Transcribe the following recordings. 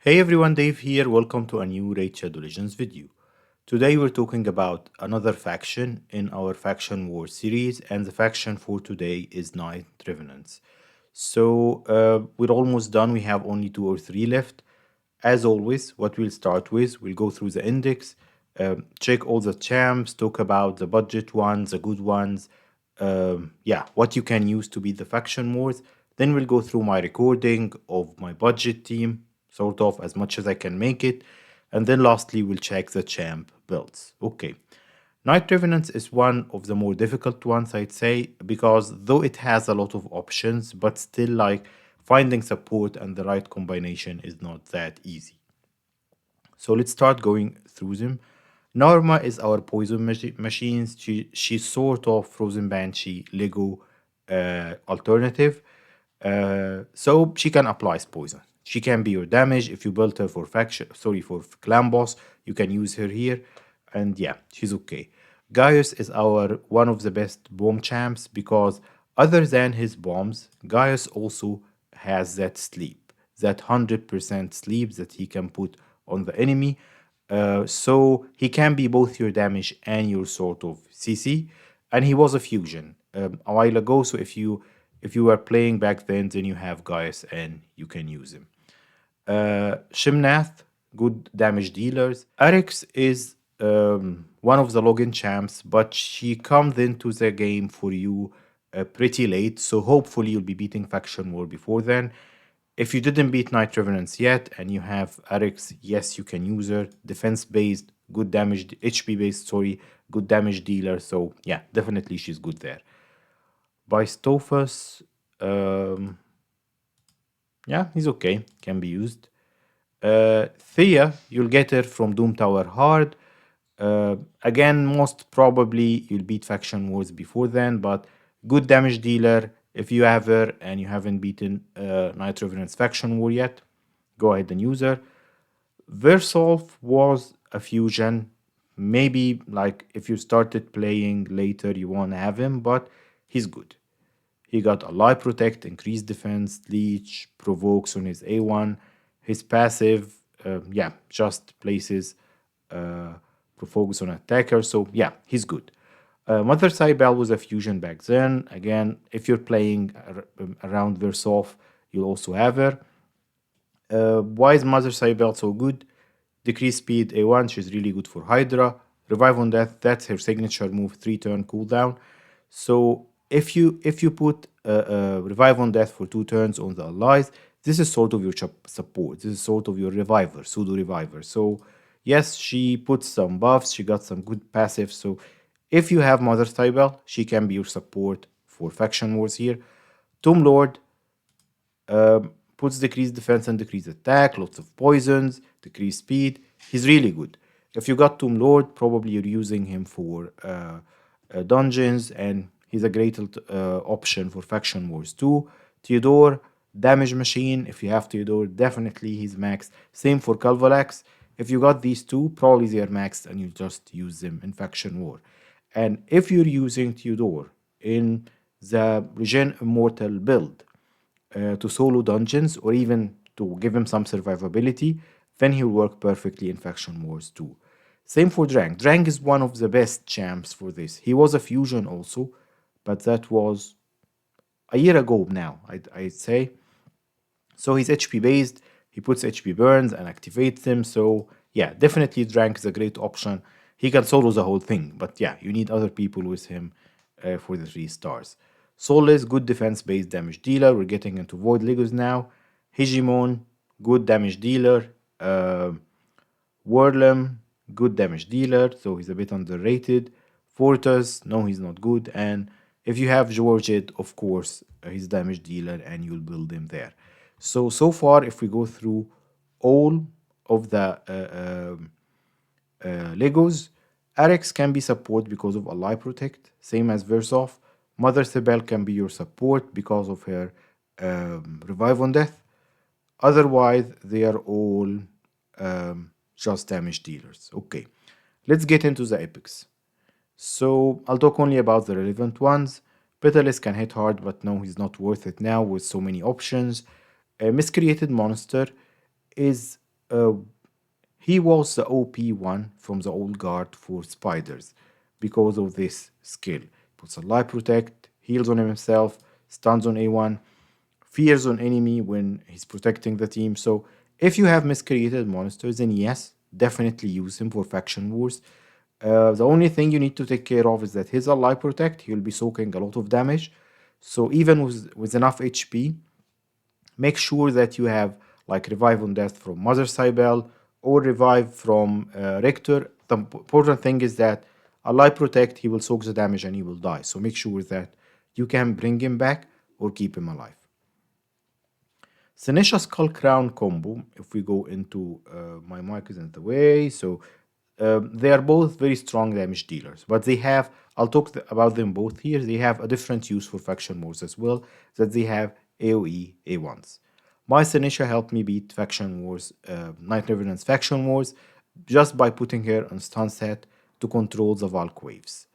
Hey everyone, Dave here. Welcome to a new Raid Shadow Legends video. Today we're talking about another faction in our Faction War series, and the faction for today is Knight Revenants. We're almost done. We have only two or three left. As always, what we'll start with, we'll go through the index, check all the champs, talk about the budget ones, the good ones, what you can use to beat the faction wars. Then we'll go through my recording of my budget team, sort of as much as I can make it. And then lastly, we'll check the champ builds. Okay. Night Revenants is one of the more difficult ones, I'd say, because though it has a lot of options, but still, like, finding support and the right combination is not that easy. So let's start going through them. Norma is our poison machines. She's sort of Frozen Banshee Lego alternative. So she can apply poison. She can be your damage if you built her for for clan boss. You can use her here, and yeah, she's okay. Gaius is our one of the best bomb champs because other than his bombs, Gaius also has that sleep, that 100% sleep that he can put on the enemy. So he can be both your damage and your sort of CC, and he was a fusion a while ago. So if you were playing back then you have Gaius and you can use him. Shimnath, good damage dealers. Arix is one of the login champs, but she comes into the game for you pretty late, so hopefully you'll be beating Faction War before then. If you didn't beat Night Revenants yet and you have Arix, yes, you can use her. Defense based, good damage, HP based, sorry, good damage dealer. So yeah, definitely she's good there. By Stophus, yeah, he's okay, can be used. Thea, you'll get her from Doom Tower Hard. Again, most probably you'll beat Faction Wars before then, but good damage dealer. If you have her and you haven't beaten Night Revenant's Faction War yet, go ahead and use her. Versolf was a fusion. Maybe like if you started playing later, you won't have him, but he's good. He got Ally Protect, increased defense, Leech, provokes on his A1. His passive, just places focus on attacker. So yeah, he's good. Mother Cybele was a fusion back then. Again, if you're playing around Versoff, you'll also have her. Why is Mother Cybele so good? Decrease speed A1, she's really good for Hydra. Revive on Death, that's her signature move, 3-turn cooldown. So if you put Revive on Death for 2 turns on the allies, this is sort of your support. This is sort of your reviver, pseudo reviver. So yes, she puts some buffs, she got some good passive. So if you have Mother Cybele, she can be your support for Faction Wars here. Tomb Lord, puts decreased defense and decreased attack, lots of poisons, decreased speed. He's really good. If you got Tomb Lord, probably you're using him for dungeons, and he's a great option for Faction Wars too. Theodore, damage machine. If you have Theodore, definitely he's maxed. Same for Calvalax. If you got these two, probably they are maxed and you just use them in Faction War. And if you're using Theodore in the Regen Immortal build, to solo dungeons or even to give him some survivability, then he'll work perfectly in Faction Wars too. Same for Drang. Drang is one of the best champs for this. He was a fusion also, but that was a year ago now, I'd say. So he's HP based, he puts HP burns and activates them. So yeah, definitely Drang is a great option. He can solo the whole thing, but yeah, you need other people with him for the 3 stars. Soulless, good defense based damage dealer. We're getting into Void Legos now. Hegemon, good damage dealer. Warlem, good damage dealer, so he's a bit underrated. Fortus, no, he's not good. And if you have Georgette, of course, he's damage dealer and you'll build him there. So far, if we go through all of the Legos, Arex can be support because of Ally Protect, same as Versoff. Mother Cybele can be your support because of her Revive on Death. Otherwise, they are all just damage dealers. Okay, let's get into the epics. So I'll talk only about the relevant ones. Petalist can hit hard, but no, he's not worth it now with so many options. A miscreated monster is Uh, he was the OP one from the old guard for spiders because of this skill. Puts a life protect, heals on himself, stuns on A1, fears on enemy when he's protecting the team. So if you have miscreated monsters, then yes, definitely use him for faction wars. The only thing you need to take care of is that his ally protect, he'll be soaking a lot of damage. So even with enough HP, make sure that you have like revive on death from Mother Cybele or revive from Richter. The important thing is that ally protect, he will soak the damage and he will die. So make sure that you can bring him back or keep him alive. Senesha Skull Crown combo, if we go into my mic is in the way, so they are both very strong damage dealers, but they have, I'll talk about them both here, they have a different use for faction wars as well, that they have AoE A1s. My Senesha helped me beat faction wars, Night Revenant's faction wars, just by putting her on stun set to control the Valk waves.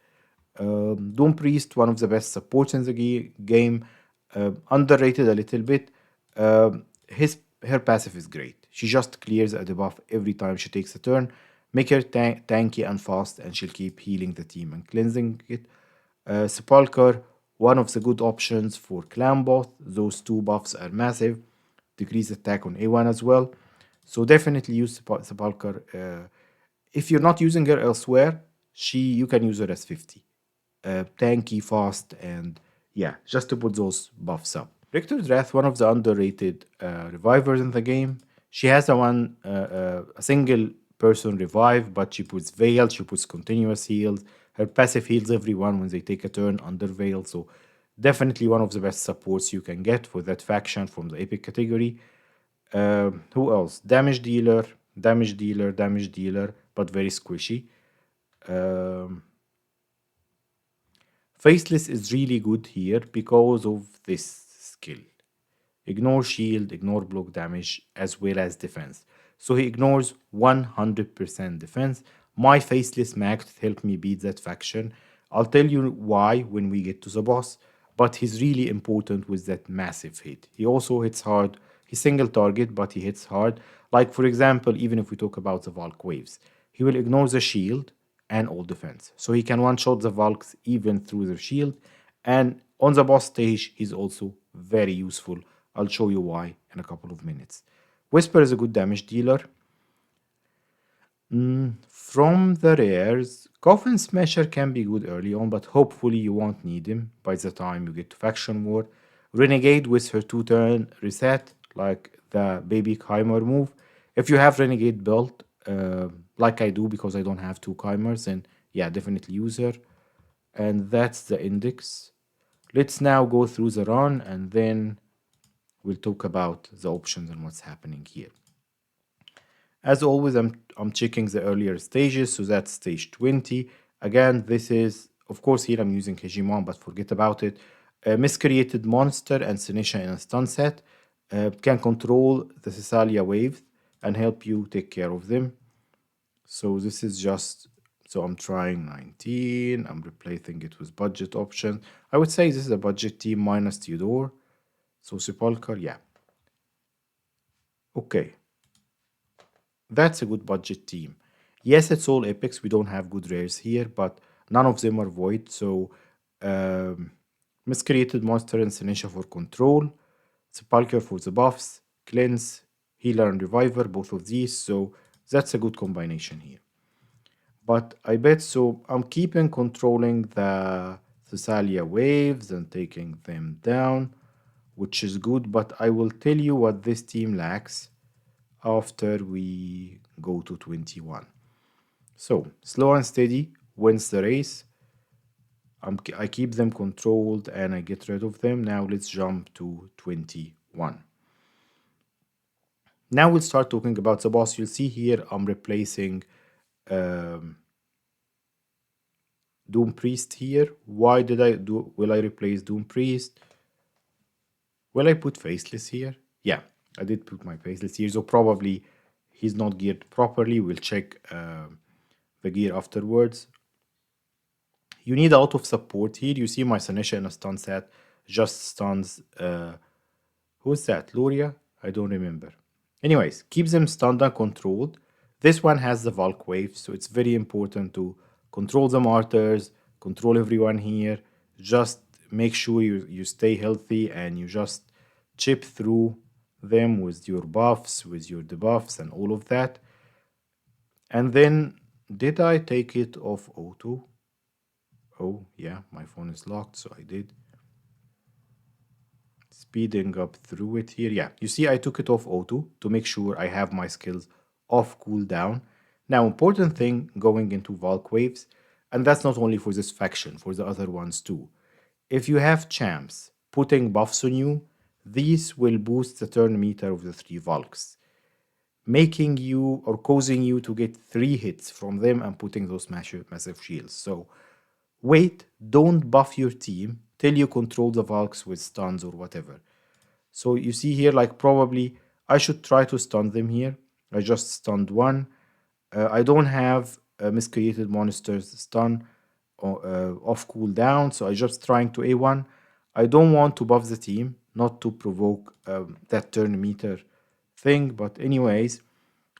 Doom Priest, one of the best supports in the game, underrated a little bit. His Her passive is great. She just clears a debuff every time she takes a turn. Make her tanky and fast, and she'll keep healing the team and cleansing it. Sepulcher, one of the good options for clan boss. Those two buffs are massive. Decrease attack on A1 as well. So definitely use Sepulcher. If you're not using her elsewhere, you can use her as 50. Tanky, fast, and yeah, just to put those buffs up. Richter's Wrath, one of the underrated revivers in the game. She has a single person revive, but she puts Veil, she puts continuous heals. Her passive heals everyone when they take a turn under Veil, so definitely one of the best supports you can get for that faction from the epic category. Who else? Damage dealer, damage dealer, damage dealer, but very squishy. Um, Faceless is really good here because of this skill. Ignore shield, ignore block damage, as well as defense. So he ignores 100% defense. My Faceless Max helped me beat that faction. I'll tell you why when we get to the boss, but he's really important with that massive hit. He also hits hard. He's single target, but he hits hard. Like, for example, even if we talk about the Valk waves, he will ignore the shield and all defense. So he can one shot the Valks even through their shield. And on the boss stage, he's also very useful. I'll show you why in a couple of minutes. Whisper is a good damage dealer. From the rares, Coffin Smasher can be good early on, but hopefully you won't need him by the time you get to Faction War. Renegade with her 2-turn reset, like the Baby Chimer move. If you have Renegade built, like I do because I don't have two Chimers, then yeah, definitely use her. And that's the index. Let's now go through the run and then we'll talk about the options and what's happening here. As always, I'm checking the earlier stages, so that's stage 20. Again, this is, of course, here I'm using Hejimon, but forget about it. A miscreated monster and Sinisha in a stun set can control the Thessalia wave and help you take care of them. So this is just, so I'm trying 19, I'm replacing it with budget option. I would say this is a budget team minus Theodore. So Sepulchre, yeah. Okay, that's a good budget team. Yes, it's all epics. We don't have good rares here, but none of them are void. So, um, miscreated monster and Sinisha for control, Sepulchre for the buffs, cleanse, healer and reviver, both of these. So that's a good combination here. But I bet so. I'm keeping controlling the Thessalia waves and taking them down, which is good. But I will tell you what this team lacks after we go to 21. So, slow and steady wins the race. I keep them controlled and I get rid of them. Now let's jump to 21. Now we'll start talking about the boss. You'll see here I'm replacing um, Doom Priest here. Why did will I replace Doom Priest? Will I put Faceless here? Yeah, I did put my Faceless here, so probably he's not geared properly. We'll check the gear afterwards. You need a lot of support here. You see my Sanisha in a stun set just stuns. Who's that? Luria? I don't remember. Anyways, keep them stunned and controlled. This one has the Valk wave, so it's very important to control the martyrs, control everyone here. Just make sure you stay healthy and you just chip through them with your buffs, with your debuffs, and all of that. And then, did I take it off auto? Oh, yeah, my phone is locked, so I did. Speeding up through it here. Yeah, you see I took it off auto to make sure I have my skills off cooldown. Now, important thing going into Valk waves, and that's not only for this faction, for the other ones too. If you have champs putting buffs on you, these will boost the turn meter of the three Valks, making you or causing you to get 3 hits from them and putting those massive shields. So wait, don't buff your team till you control the Valks with stuns or whatever. So you see here, like probably I should try to stun them here. I just stunned one. I don't have miscreated monsters stun off cooldown, so I just trying to A1. I don't want to buff the team, not to provoke that turn meter thing, but anyways,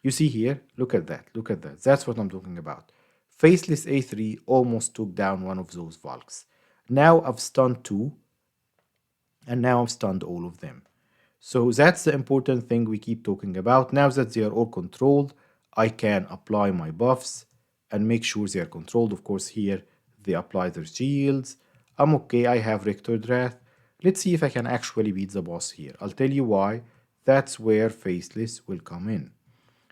you see here, look at that, look at that. That's what I'm talking about. Faceless A3 almost took down one of those Valks. Now I've stunned two, and now I've stunned all of them. So that's the important thing we keep talking about. Now that they are all controlled, I can apply my buffs and make sure they are controlled. Of course, here they apply their shields. I'm okay, I have Rector Drath. Let's see if I can actually beat the boss here. I'll tell you why. That's where Faceless will come in.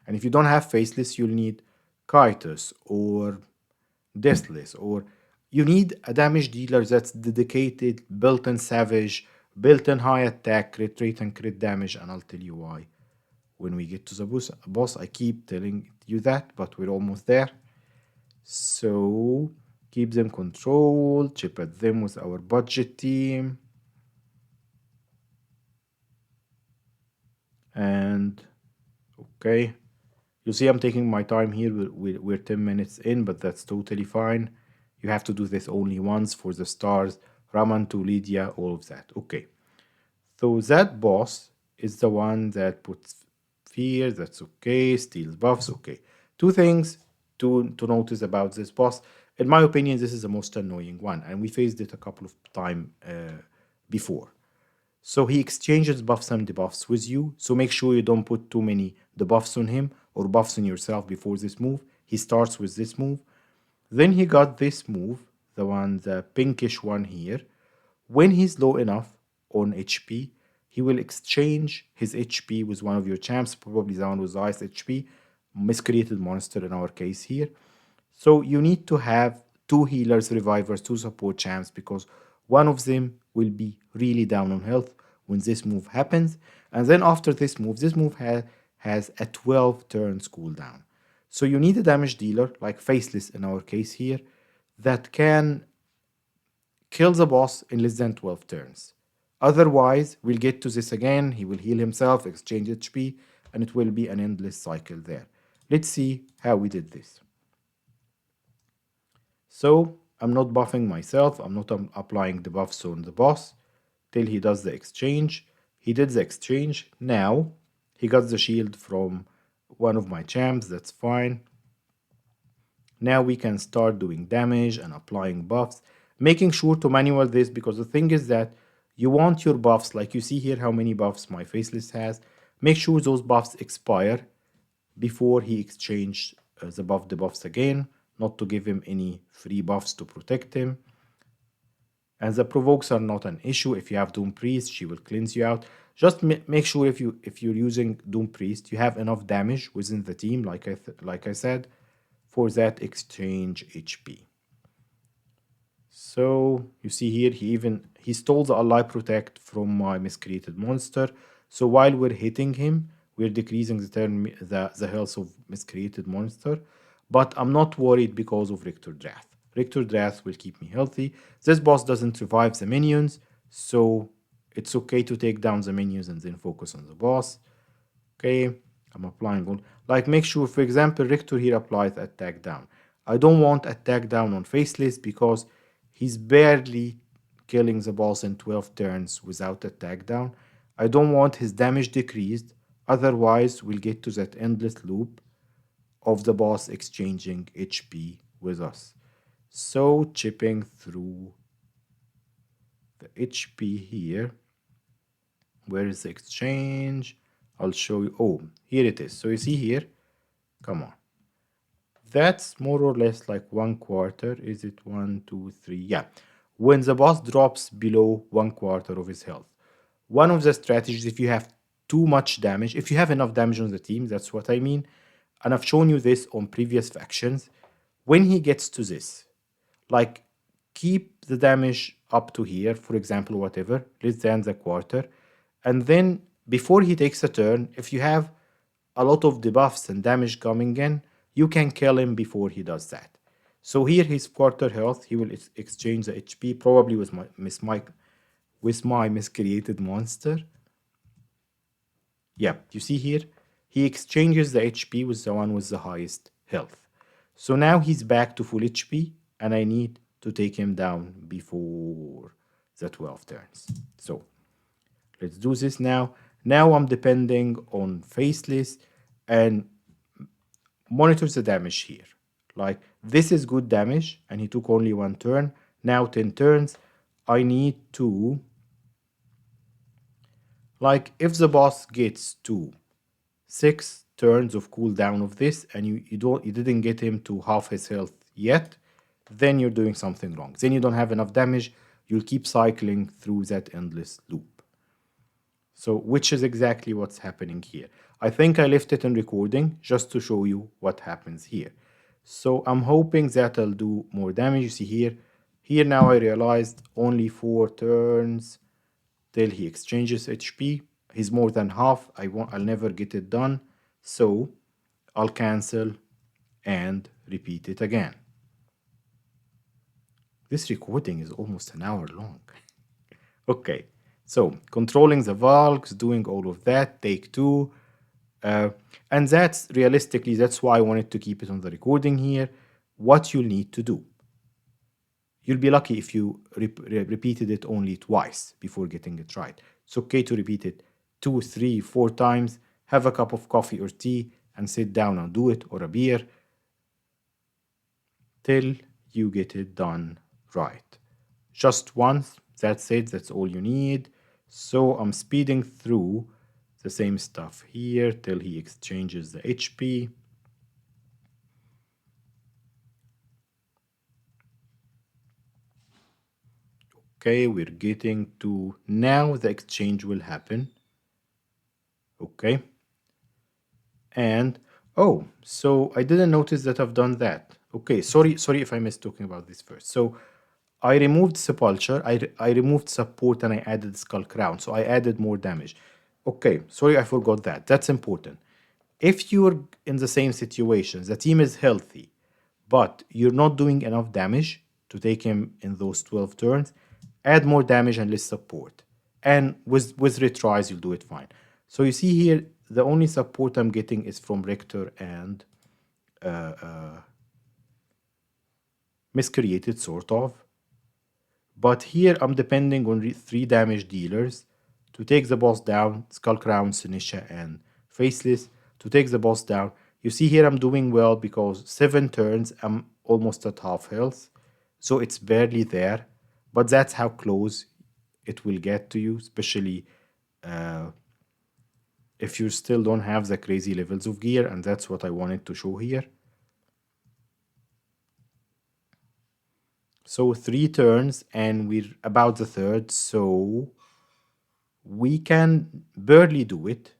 And if you don't have Faceless, you'll need Kaitos or Deathless, or you need a damage dealer that's dedicated, built-in savage, built-in high attack, crit rate, and crit damage, and I'll tell you why. When we get to the boss, I keep telling you that, but we're almost there. So keep them controlled, chip at them with our budget team. And okay, you see I'm taking my time here. We're 10 minutes in, but that's totally fine. You have to do this only once for the stars, Ramantu, Lydia, all of that. Okay. So that boss is the one that puts fear, that's okay, steals buffs, okay. Two things to notice about this boss. In my opinion, this is the most annoying one, and we faced it a couple of times before. So he exchanges buffs and debuffs with you. So make sure you don't put too many debuffs on him or buffs on yourself before this move. He starts with this move. Then he got this move, the pinkish one here. When he's low enough on HP, he will exchange his HP with one of your champs, probably the one with the highest HP, miscreated monster in our case here. So you need to have two healers, revivers, two support champs because one of them will be really down on health when this move happens. And then after this move has a 12 turns cooldown. So you need a damage dealer, like Faceless in our case here, that can kill the boss in less than 12 turns. Otherwise, we'll get to this again. He will heal himself, exchange HP, and it will be an endless cycle there. Let's see how we did this. So I'm not buffing myself. I'm not applying the buffs on the boss till he does the exchange. He did the exchange. Now he got the shield from one of my champs. That's fine. Now we can start doing damage and applying buffs, making sure to manual this because the thing is that you want your buffs, like you see here how many buffs my Faceless has, make sure those buffs expire before he exchange the debuffs again, not to give him any free buffs to protect him. And the provokes are not an issue. If you have Doom Priest, she will cleanse you out. Just make sure if you're using Doom Priest, you have enough damage within the team, like I said, for that exchange HP. So you see here, he stole the ally protect from my miscreated monster. So while we're hitting him, we're decreasing the health of miscreated monster. But I'm not worried because of Rector Drath. Rector Drath will keep me healthy. This boss doesn't revive the minions, so it's okay to take down the minions and then focus on the boss. Okay, I'm applying all. Like make sure, for example, Rector here applies attack down. I don't want attack down on Faceless because he's barely killing the boss in 12 turns without attack down. I don't want his damage decreased. Otherwise, we'll get to that endless loop of the boss exchanging HP with us. So chipping through the HP here. Where is the exchange? I'll show you. Oh, here it is. So you see here, come on. That's more or less like 1/4. Is it 1, 2, 3? Yeah. When the boss drops below 1/4 of his health. One of the strategies, if you have too much damage, if you have enough damage on the team, that's what I mean. And I've shown you this on previous factions. When he gets to this, like keep the damage up to here, for example, whatever, less than the quarter. And then before he takes a turn, if you have a lot of debuffs and damage coming in, you can kill him before he does that. So here his quarter health, he will exchange the HP probably with my miscreated monster. Yeah, you see here, he exchanges the HP with the one with the highest health. So now he's back to full HP, and I need to take him down before the 12 turns. So let's do this now. Now I'm depending on Faceless and monitor the damage here. Like this is good damage, and he took only one turn. Now 10 turns. I need to, like, if the boss gets to 6 turns of cooldown of this, and you didn't get him to half his health yet, then you're doing something wrong. Then you don't have enough damage. You'll keep cycling through that endless loop. So, which is exactly what's happening here. I think I left it in recording just to show you what happens here. So I'm hoping that I'll do more damage. You see here. Here now I realized only 4 turns till he exchanges HP. He's more than half. I'll never get it done. So I'll cancel and repeat it again. This recording is almost an hour long. Okay, so controlling the Valks, doing all of that, take 2. And that's realistically, that's why I wanted to keep it on the recording here. What you'll need to do. You'll be lucky if you repeated it only twice before getting it right. It's okay to repeat it 2, 3, 4 times, have a cup of coffee or tea, and sit down and do it, or a beer, till you get it done right. Just once, that's it, that's all you need. So I'm speeding through the same stuff here till he exchanges the HP. Okay, we're getting to now the exchange will happen. Okay. And oh, so I didn't notice that I've done that. Okay, sorry if I missed talking about this first. So I removed Sepulture, I removed Support, and I added Skull Crown. So I added more damage. Okay, sorry I forgot that. That's important. If you're in the same situation, the team is healthy, but you're not doing enough damage to take him in those 12 turns, add more damage and less support. And with retries, you'll do it fine. So you see here, the only support I'm getting is from Richter and Miscreated, sort of. But here I'm depending on 3 damage dealers to take the boss down, Skull Crown, Sinisha, and Faceless, to take the boss down. You see here I'm doing well because 7 turns, I'm almost at half health. So it's barely there, but that's how close it will get to you, especially if you still don't have the crazy levels of gear, and that's what I wanted to show here. So 3 turns, and we're about the third, so we can barely do it.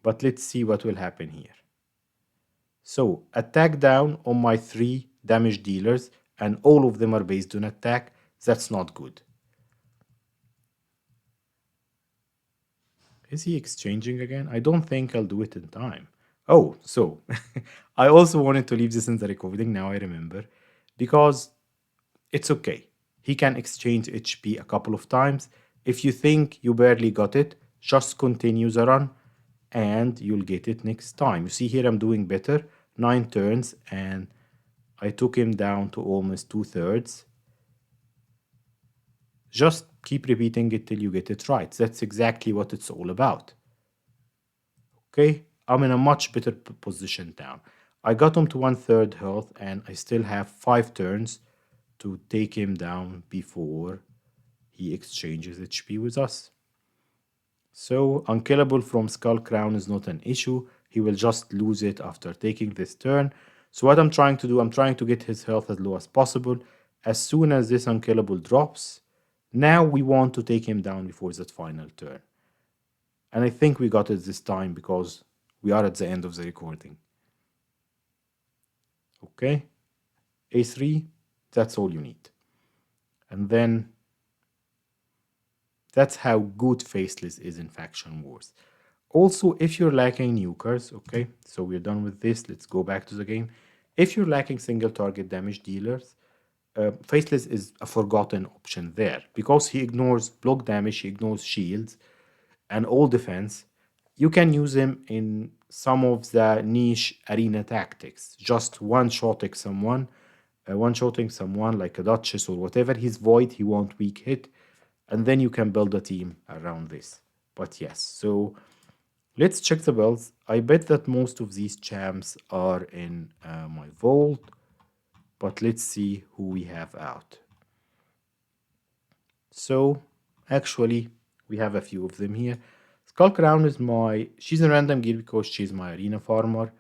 But let's see what will happen here. So attack down on my 3 damage dealers, and all of them are based on attack. That's not good. Is he exchanging again? I don't think I'll do it in time. Oh, so I also wanted to leave this in the recording, now I remember, because it's okay. He can exchange HP a couple of times. If you think you barely got it, just continue the run and you'll get it next time. You see here I'm doing better. 9 turns and I took him down to almost 2/3. Just keep repeating it till you get it right. That's exactly what it's all about. Okay, I'm in a much better position now. I got him to 1/3 health, and I still have 5 turns to take him down before he exchanges HP with us. So unkillable from Skull Crown is not an issue. He will just lose it after taking this turn. So what I'm trying to do, I'm trying to get his health as low as possible. As soon as this unkillable drops, now we want to take him down before that final turn. And I think we got it this time because we are at the end of the recording. Okay, A3, that's all you need. And then that's how good Faceless is in Faction Wars. Also, if you're lacking nukers, okay, so we're done with this. Let's go back to the game. If you're lacking single target damage dealers, Faceless is a forgotten option there because he ignores block damage, he ignores shields, and all defense. You can use him in some of the niche arena tactics, just one-shotting someone like a Duchess or whatever. He's void, he won't weak hit, and then you can build a team around this. But yes, so let's check the builds. I bet that most of these champs are in my vault, but let's see who we have out. So actually, we have a few of them here. Skull Crown is she's in random gear because she's my arena farmer.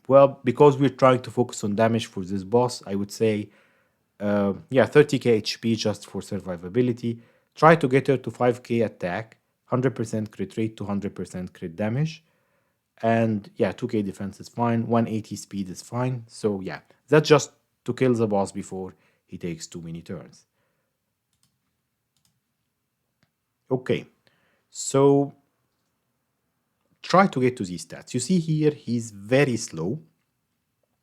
Well, because we're trying to focus on damage for this boss, I would say, yeah, 30k HP just for survivability. Try to get her to 5k attack, 100% crit rate, 200% crit damage. And yeah, 2k defense is fine, 180 speed is fine. So yeah, that's just to kill the boss before he takes too many turns. Okay, so try to get to these stats. You see here, he's very slow,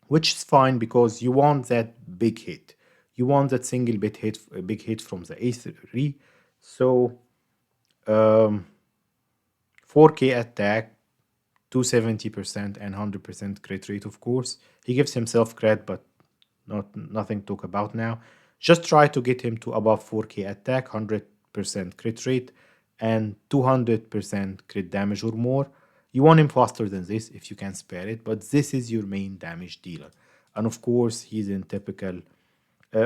which is fine because you want that big hit. You want that single big hit from the A3. So 4k attack, 270% and 100% crit rate, of course. He gives himself crit, but nothing to talk about now. Just try to get him to above 4k attack, 100% crit rate, and 200% crit damage or more. You want him faster than this if you can spare it, but this is your main damage dealer. And of course, he's in typical.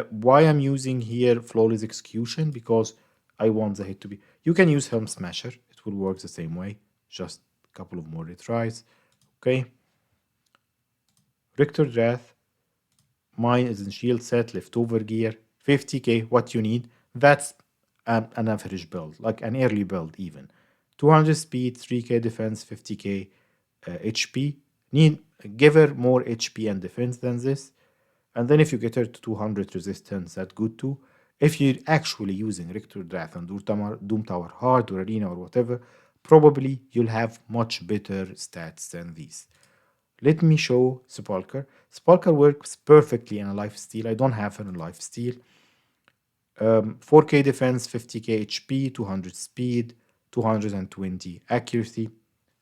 Why I'm using here Flawless Execution? Because I want the hit to be. You can use Helm Smasher, it will work the same way, just a couple of more retries. Okay. Richter Wrath. Mine is in shield set, leftover gear, 50k, what you need. That's an average build, like an early build even. 200 speed, 3k defense, 50k HP. Give her more HP and defense than this. And then if you get her to 200 resistance, that's good too. If you're actually using Richter Wrath and Doom Tower Hard or Arena or whatever, probably you'll have much better stats than these. Let me show Sepulcher. Sepulcher works perfectly in a lifesteal. I don't have her in lifesteal. 4k defense, 50k HP, 200 speed, 220 accuracy,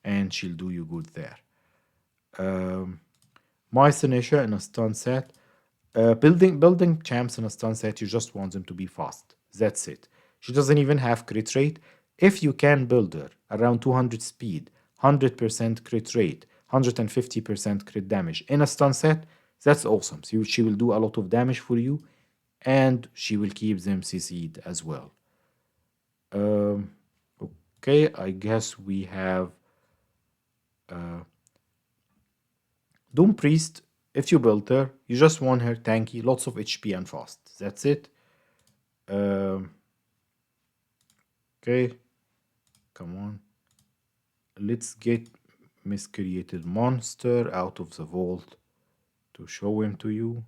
and she'll do you good there. My Sinisha in a stun set. Building champs in a stun set, you just want them to be fast. That's it. She doesn't even have crit rate. If you can build her around 200 speed, 100% crit rate, 150% crit damage in a stun set, that's awesome. So she will do a lot of damage for you, and she will keep them CC'd as well. Okay, I guess we have Doom Priest. If you build her, you just want her tanky, lots of HP and fast. That's it. Okay, come on. Let's get Miscreated Monster out of the vault to show him to you.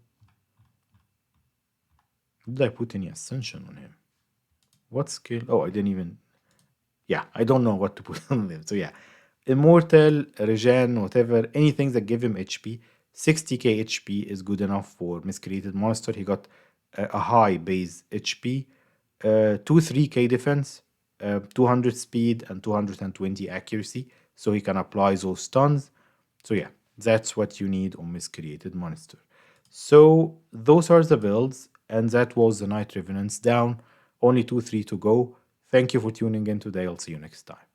Did I put any Ascension on him? What skill? Oh, I didn't even... Yeah, I don't know what to put on him. So yeah, Immortal, Regen, whatever, anything that give him HP. 60k HP is good enough for Miscreated Monster. He got a high base HP, 3k defense, 200 speed, and 220 accuracy. So he can apply those stuns. So yeah, that's what you need on Miscreated Monster. So those are the builds, and that was the Knights Revenants down. Only 2-3 to go. Thank you for tuning in today. I'll see you next time.